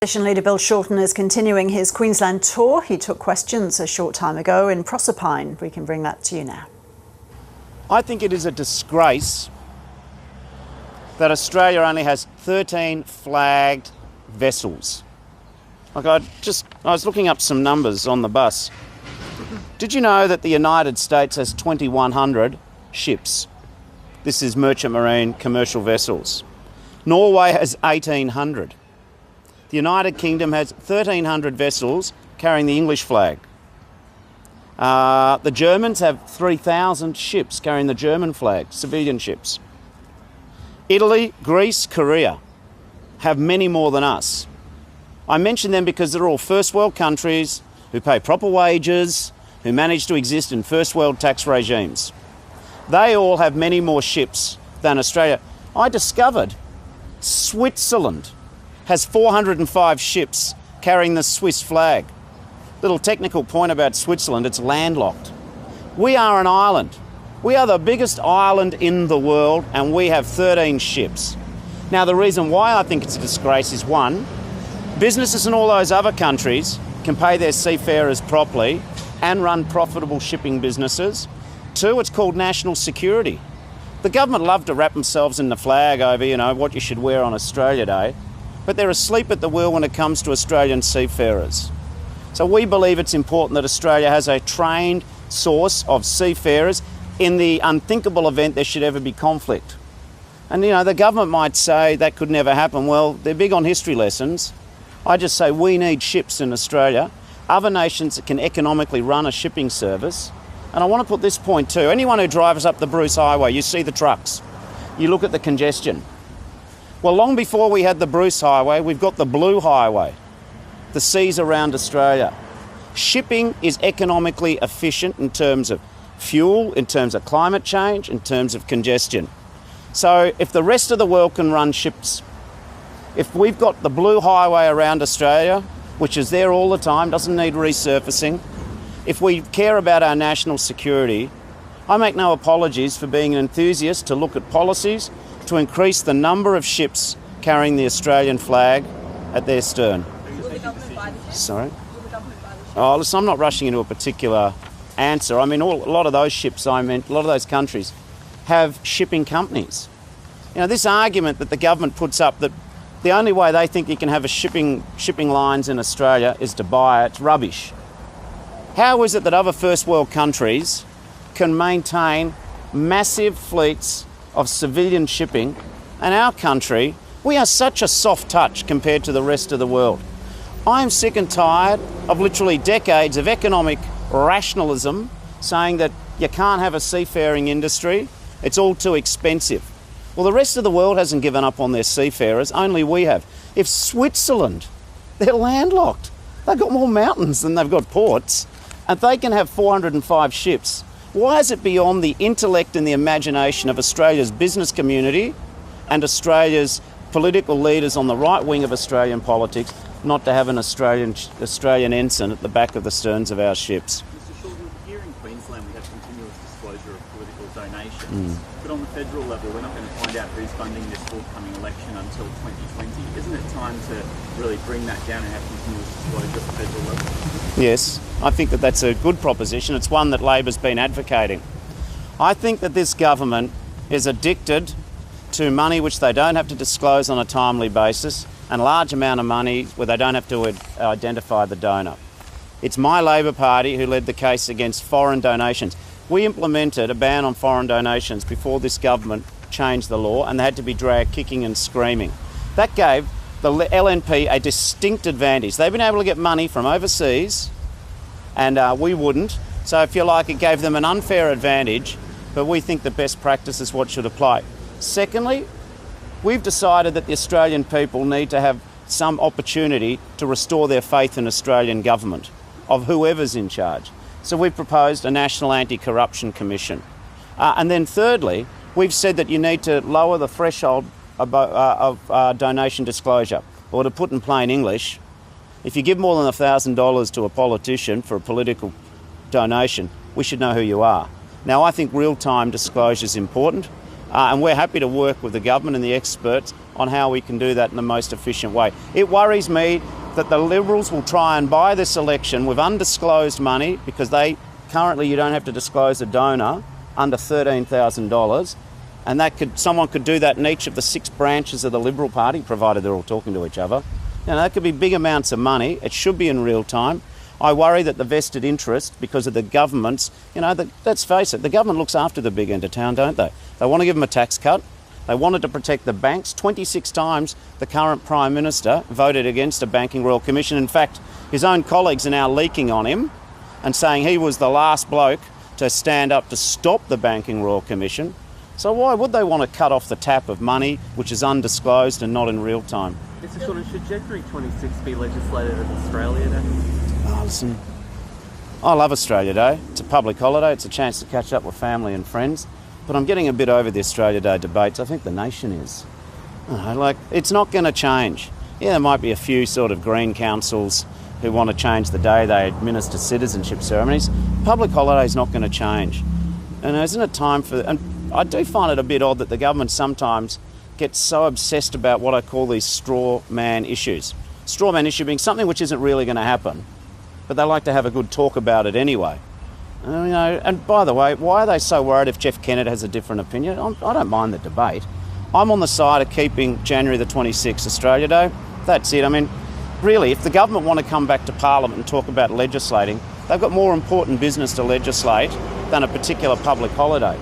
Opposition leader Bill Shorten is continuing his Queensland tour. He took questions a short time ago in Prosepine. We can bring that to you now. I think it is a disgrace that Australia only has 13 flagged vessels. I was looking up some numbers on the bus. Did you know that the United States has 2,100 ships? This is merchant marine commercial vessels. Norway has 1,800. The United Kingdom has 1,300 vessels carrying the English flag. The Germans have 3,000 ships carrying the German flag, civilian ships. Italy, Greece, Korea have many more than us. I mention them because they're all first world countries who pay proper wages, who manage to exist in first world tax regimes. They all have many more ships than Australia. I discovered Switzerland has 405 ships carrying the Swiss flag. Little technical point about Switzerland, it's landlocked. We are an island. We are the biggest island in the world and we have 13 ships. Now the reason why I think it's a disgrace is one, businesses in all those other countries can pay their seafarers properly and run profitable shipping businesses. Two, it's called national security. The government love to wrap themselves in the flag over, what you should wear on Australia Day, but they're asleep at the wheel when it comes to Australian seafarers. So we believe it's important that Australia has a trained source of seafarers in the unthinkable event there should ever be conflict. And the government might say that could never happen. Well, they're big on history lessons. I just say we need ships in Australia, other nations that can economically run a shipping service. And I want to put this point too. Anyone who drives up the Bruce Highway, you see the trucks. You look at the congestion. Well, long before we had the Bruce Highway, we've got the Blue Highway, the seas around Australia. Shipping is economically efficient in terms of fuel, in terms of climate change, in terms of congestion. So if the rest of the world can run ships, if we've got the Blue Highway around Australia, which is there all the time, doesn't need resurfacing, if we care about our national security, I make no apologies for being an enthusiast to look at policies to increase the number of ships carrying the Australian flag at their stern. Sorry? Oh, listen, I'm not rushing into a particular answer. I mean, a lot of those ships a lot of those countries have shipping companies. This argument that the government puts up that the only way they think you can have a shipping lines in Australia is to buy it, it's rubbish. How is it that other first world countries can maintain massive fleets of civilian shipping, and our country, we are such a soft touch compared to the rest of the world? I'm sick and tired of literally decades of economic rationalism saying that you can't have a seafaring industry, it's all too expensive. Well, the rest of the world hasn't given up on their seafarers, only we have. If Switzerland, they're landlocked, they've got more mountains than they've got ports, and they can have 405 ships. Why is it beyond the intellect and the imagination of Australia's business community and Australia's political leaders on the right wing of Australian politics not to have an Australian ensign at the back of the sterns of our ships? Mr. Shorten, here in Queensland we have continuous disclosure of political donations, but on the federal level we're not going to find out who's funding this forthcoming election until 2020. Isn't it time to really bring that down and have continuous disclosure at the federal level? Yes, I think that that's a good proposition. It's one that Labor's been advocating. I think that this government is addicted to money which they don't have to disclose on a timely basis, and a large amount of money where they don't have to identify the donor. It's my Labor Party who led the case against foreign donations. We implemented a ban on foreign donations before this government changed the law, and they had to be dragged kicking and screaming. That gave the LNP a distinct advantage. They've been able to get money from overseas, and we wouldn't. So if you like, it gave them an unfair advantage, but we think the best practice is what should apply. Secondly, we've decided that the Australian people need to have some opportunity to restore their faith in Australian government, of whoever's in charge. So we've proposed a National Anti-Corruption Commission. And then thirdly, we've said that you need to lower the threshold of donation disclosure. Or to put in plain English, if you give more than $1,000 to a politician for a political donation, we should know who you are. Now, I think real-time disclosure is important. And we're happy to work with the government and the experts on how we can do that in the most efficient way. It worries me that the Liberals will try and buy this election with undisclosed money, because currently you don't have to disclose a donor under $13,000, and someone could do that in each of the 6 branches of the Liberal Party, provided they're all talking to each other. That could be big amounts of money. It should be in real time. I worry that the vested interest, because of the government's, let's face it, the government looks after the big end of town, don't they? They want to give them a tax cut. They wanted to protect the banks. 26 times the current Prime Minister voted against a Banking Royal Commission. In fact, his own colleagues are now leaking on him and saying he was the last bloke to stand up to stop the Banking Royal Commission. So why would they want to cut off the tap of money which is undisclosed and not in real time? Mr. Shorten, should January 26 be legislated in Australia Day? Oh, listen, I love Australia Day. It's a public holiday. It's a chance to catch up with family and friends. But I'm getting a bit over the Australia Day debates. I think the nation is. It's not going to change. Yeah, there might be a few sort of green councils who want to change the day they administer citizenship ceremonies. Public holiday is not going to change. And isn't it time for... And I do find it a bit odd that the government sometimes gets so obsessed about what I call these straw man issues. Straw man issue being something which isn't really going to happen, but they like to have a good talk about it anyway. And by the way, why are they so worried if Jeff Kennett has a different opinion? I don't mind the debate. I'm on the side of keeping January the 26th Australia Day. That's it. Really, if the government want to come back to Parliament and talk about legislating, they've got more important business to legislate than a particular public holiday.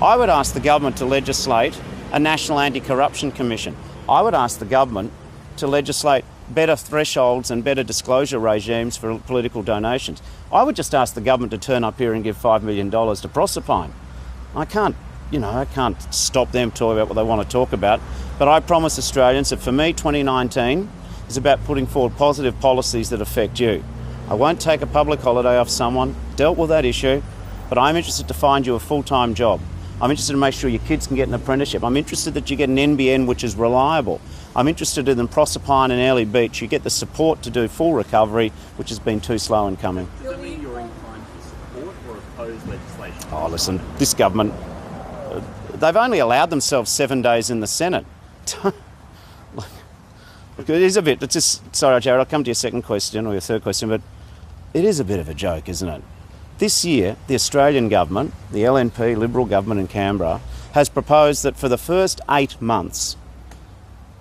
I would ask the government to legislate a National Anti-Corruption Commission. I would ask the government to legislate better thresholds and better disclosure regimes for political donations. I would just ask the government to turn up here and give $5 million to Prosepine. I can't stop them talking about what they want to talk about, but I promise Australians that for me, 2019 is about putting forward positive policies that affect you. I won't take a public holiday off someone, dealt with that issue, but I'm interested to find you a full-time job. I'm interested to make sure your kids can get an apprenticeship. I'm interested that you get an NBN which is reliable. I'm interested in Prosepine and Early Beach. You get the support to do full recovery, which has been too slow in coming. Does that mean you're inclined to support or oppose legislation? Oh, listen, this government, they've only allowed themselves 7 days in the Senate. Look, it is a bit, sorry, Jared, I'll come to your second question or your third question, but it is a bit of a joke, isn't it? This year, the Australian government, the LNP, Liberal government in Canberra, has proposed that for the first 8 months,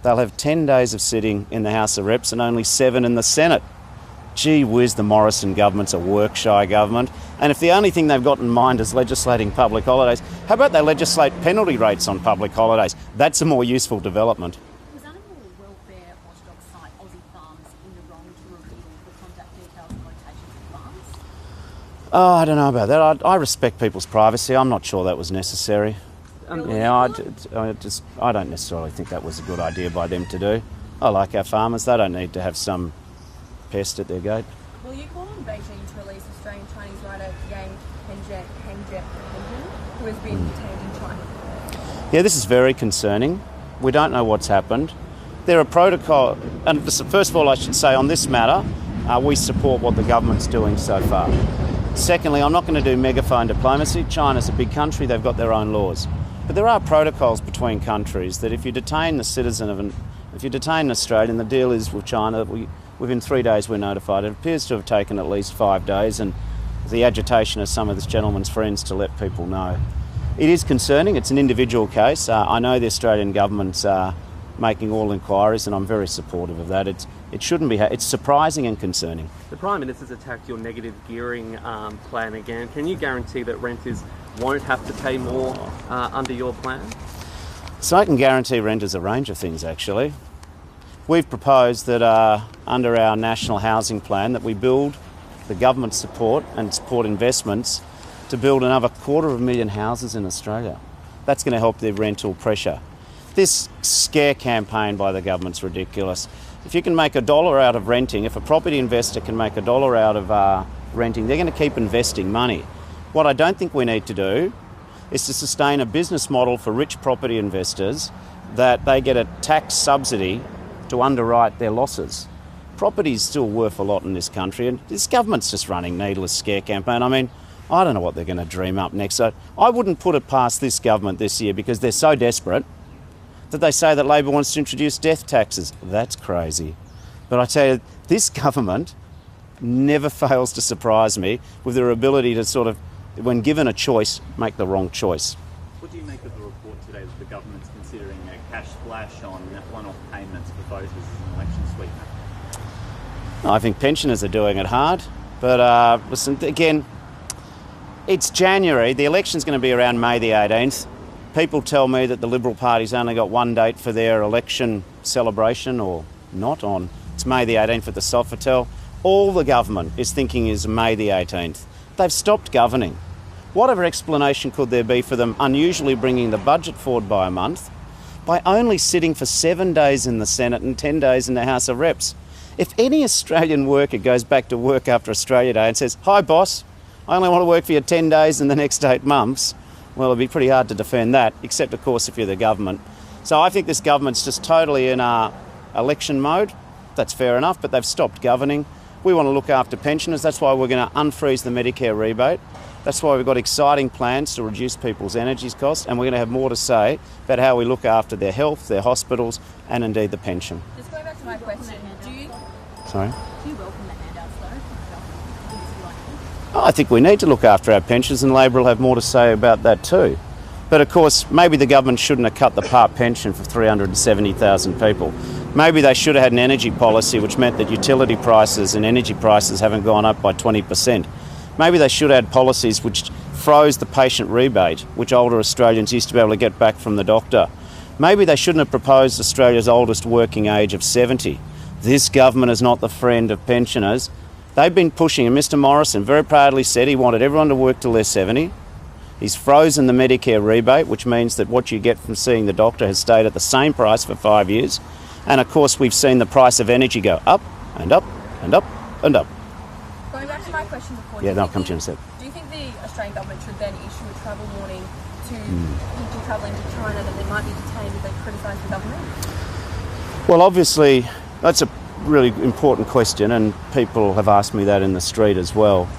they'll have 10 days of sitting in the House of Reps and only 7 in the Senate. Gee whiz, the Morrison government's a work-shy government. And if the only thing they've got in mind is legislating public holidays, how about they legislate penalty rates on public holidays? That's a more useful development. Was animal welfare watchdog site Aussie Farms in the wrong to reveal the contact details and locations of farms? Oh, I don't know about that. I respect people's privacy. I'm not sure that was necessary. I don't necessarily think that was a good idea by them to do. I like our farmers. They don't need to have some pest at their gate. Will you call on Beijing to release Australian Chinese writer Yang Hengzhen, who has been detained in China? Yeah, this is very concerning. We don't know what's happened. There are protocol, and first of all, I should say on this matter, we support what the government's doing so far. Secondly, I'm not going to do megaphone diplomacy. China's a big country, they've got their own laws. But there are protocols between countries that if you detain the citizen if you detain an Australian, the deal is with China that within 3 days we're notified. It appears to have taken at least 5 days, and the agitation of some of this gentleman's friends to let people know. It is concerning. It's an individual case. I know the Australian government's making all inquiries, and I'm very supportive of that. It shouldn't be. It's surprising and concerning. The Prime Minister's attacked your negative gearing plan again. Can you guarantee that renters won't have to pay more under your plan? So I can guarantee renters a range of things, actually. We've proposed that under our national housing plan that we build the government support and support investments to build another 250,000 houses in Australia. That's going to help the rental pressure. This scare campaign by the government's ridiculous. If you can make $1 out of renting, if a property investor can make $1 out of renting, they're going to keep investing money. What I don't think we need to do is to sustain a business model for rich property investors that they get a tax subsidy to underwrite their losses. Property is still worth a lot in this country, and this government's just running needless scare campaign. I don't know what they're going to dream up next. So I wouldn't put it past this government this year, because they're so desperate that they say that Labor wants to introduce death taxes. That's crazy. But I tell you, this government never fails to surprise me with their ability to sort of, when given a choice, make the wrong choice. What do you make of the report today that the government's considering a cash splash on one-off payments for voters as an election sweetener? I think pensioners are doing it hard. But listen, again, it's January. The election's going to be around May the 18th. People tell me that the Liberal Party's only got one date for their election celebration, or not on. It's May the 18th at the Sofitel. All the government is thinking is May the 18th. They've stopped governing. Whatever explanation could there be for them unusually bringing the budget forward by a month, by only sitting for 7 days in the Senate and 10 days in the House of Reps? If any Australian worker goes back to work after Australia Day and says, "Hi boss, I only want to work for you 10 days in the next 8 months, well, it'd be pretty hard to defend that, except of course if you're the government. So I think this government's just totally in election mode. That's fair enough, but they've stopped governing. We want to look after pensioners. That's why we're going to unfreeze the Medicare rebate. That's why we've got exciting plans to reduce people's energy costs, and we're going to have more to say about how we look after their health, their hospitals, and indeed the pension." Just going back to my question, do you Sorry? do you welcome the handouts though? I think we need to look after our pensions, and Labor will have more to say about that too. But of course, maybe the government shouldn't have cut the part pension for 370,000 people. Maybe they should have had an energy policy which meant that utility prices and energy prices haven't gone up by 20%. Maybe they should have had policies which froze the patient rebate, which older Australians used to be able to get back from the doctor. Maybe they shouldn't have proposed Australia's oldest working age of 70. This government is not the friend of pensioners. They've been pushing, and Mr Morrison very proudly said he wanted everyone to work till they're 70. He's frozen the Medicare rebate, which means that what you get from seeing the doctor has stayed at the same price for 5 years. And of course, we've seen the price of energy go up and up and up and up. Going back to my question before, Yeah, I'll come to you in a sec. do you think the Australian government should then issue a travel warning to people travelling to China that they might be detained if they criticise the government? Well, obviously, that's a really important question, and people have asked me that in the street as well.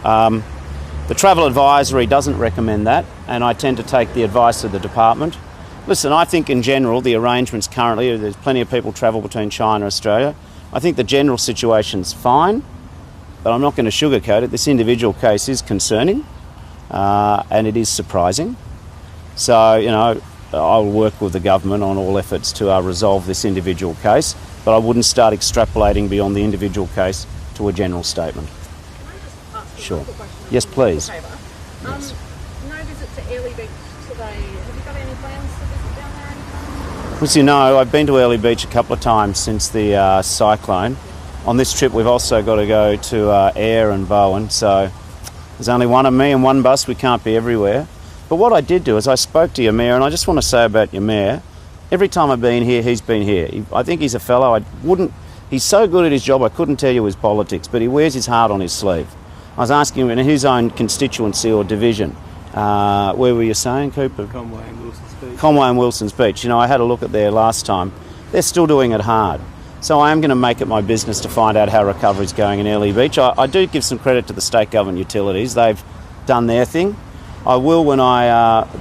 The travel advisory doesn't recommend that, and I tend to take the advice of the department. Listen, I think in general, the arrangements currently, there's plenty of people travel between China and Australia. I think the general situation's fine, but I'm not going to sugarcoat it. This individual case is concerning, and it is surprising. So, you know, I'll work with the government on all efforts to resolve this individual case, but I wouldn't start extrapolating beyond the individual case to a general statement. Can I just ask a Sure. local question? Yes, please. Favour? Yes. No visit to Airlie Beach today. Have you got any plans to visit down there anytime? As you know, I've been to Airlie Beach a couple of times since the cyclone. On this trip, we've also got to go to Ayr and Bowen, so there's only one of me and one bus. We can't be everywhere. But what I did do is I spoke to your mayor, and I just want to say about your mayor, every time I've been here, he's been here. I think he's a fellow, he's so good at his job, I couldn't tell you his politics, but he wears his heart on his sleeve. I was asking him in his own constituency or division, where were you saying, Cooper? Conway and Wilson's Beach. Conway and Wilson's Beach. You know, I had a look at there last time. They're still doing it hard. So I am going to make it my business to find out how recovery's going in Airlie Beach. I do give some credit to the state government utilities. They've done their thing. I will when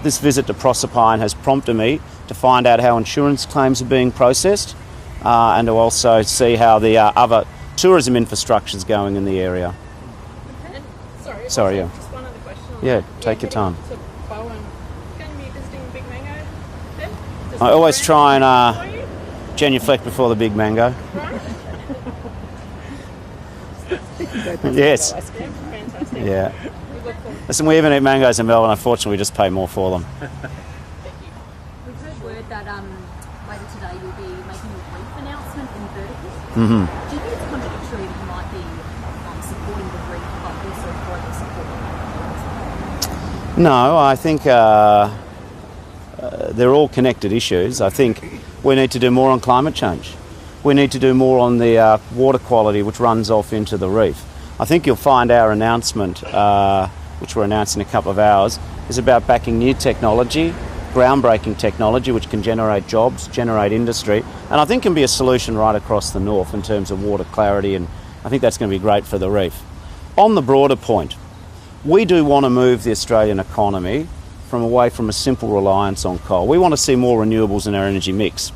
this visit to Prosepine has prompted me to find out how insurance claims are being processed and to also see how the other tourism infrastructure is going in the area. And, Sorry, yeah. Just one other question. Yeah, take your time. To Bowen, going to be visiting Big Mango then? Just I always around try and are you? genuflect before the big mango. Right? Yes. Fantastic. Yeah. We look forward. Listen, we even eat mangoes in Melbourne. Unfortunately, we just pay more for them. We've heard word that later today you'll be making a brief announcement in verticals. Mm-hmm. Do you think it's contradictory that you might be supporting the brief but also further supporting? No, I think they're all connected issues. I think we need to do more on climate change. We need to do more on the water quality which runs off into the reef. I think you'll find our announcement, which we're announcing in a couple of hours, is about backing new technology, groundbreaking technology which can generate jobs, generate industry, and I think can be a solution right across the north in terms of water clarity, and I think that's going to be great for the reef. On the broader point, we do want to move the Australian economy away from a simple reliance on coal. We want to see more renewables in our energy mix.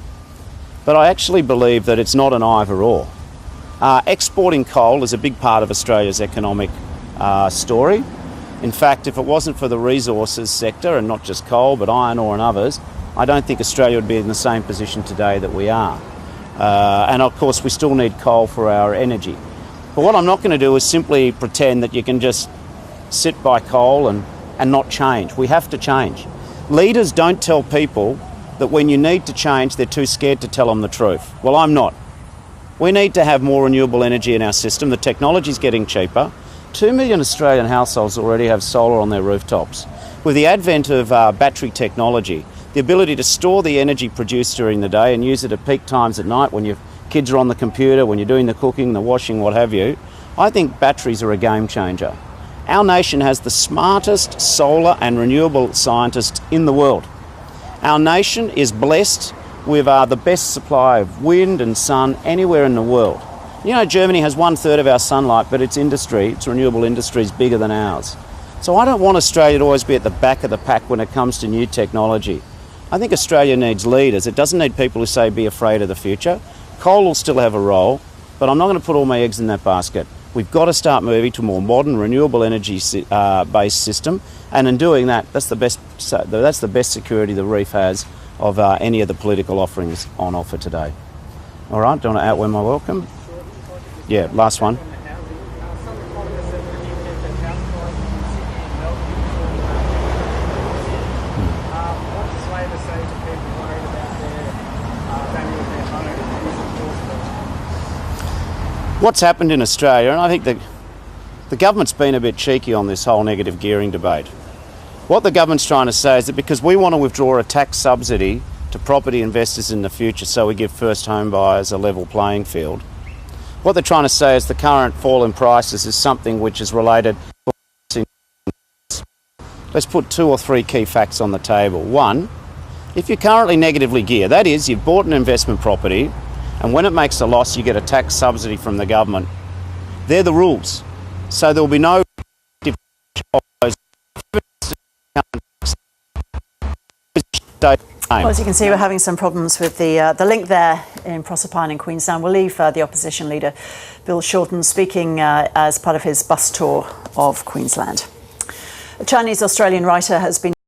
But I actually believe that it's not an either or. Exporting coal is a big part of Australia's economic story. In fact, if it wasn't for the resources sector, and not just coal, but iron ore and others, I don't think Australia would be in the same position today that we are. And of course, we still need coal for our energy. But what I'm not going to do is simply pretend that you can just sit by coal and not change. We have to change. Leaders don't tell people that when you need to change, they're too scared to tell them the truth. Well, I'm not. We need to have more renewable energy in our system. The technology's getting cheaper. 2 million Australian households already have solar on their rooftops. With the advent of battery technology, the ability to store the energy produced during the day and use it at peak times at night when your kids are on the computer, when you're doing the cooking, the washing, what have you, I think batteries are a game changer. Our nation has the smartest solar and renewable scientists in the world. Our nation is blessed with the best supply of wind and sun anywhere in the world. You know, Germany has 1/3 of our sunlight, but its industry, its renewable industry, is bigger than ours. So I don't want Australia to always be at the back of the pack when it comes to new technology. I think Australia needs leaders. It doesn't need people who say be afraid of the future. Coal will still have a role, but I'm not going to put all my eggs in that basket. We've got to start moving to a more modern, renewable energy based system, and in doing that, that's the best security the reef has of any of the political offerings on offer today. All right, do you want to outweigh my welcome? Yeah, last one. What's happened in Australia, and I think the government's been a bit cheeky on this whole negative gearing debate. What the government's trying to say is that because we want to withdraw a tax subsidy to property investors in the future so we give first home buyers a level playing field, what they're trying to say is the current fall in prices is something which is related. Let's put 2 or 3 key facts on the table. One, if you're currently negatively geared, that is, you've bought an investment property and when it makes a loss, you get a tax subsidy from the government. They're the rules. So there will be no... Well, as you can see, we're having some problems with the link there in Prosepine in Queensland. We'll leave the opposition leader, Bill Shorten, speaking as part of his bus tour of Queensland. A Chinese-Australian writer has been